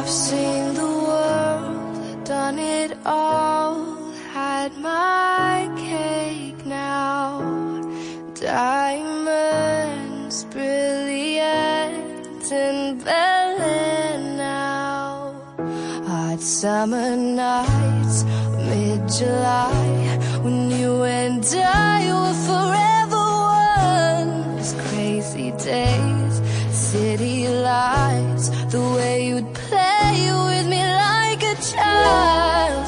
I've seen the world, done it all, had my cake now. Diamonds, brilliant and Berlin now. Hot summer nights, mid-July, when you and I were forever one. Those crazy days, city lights, the way you'd play with me like a child.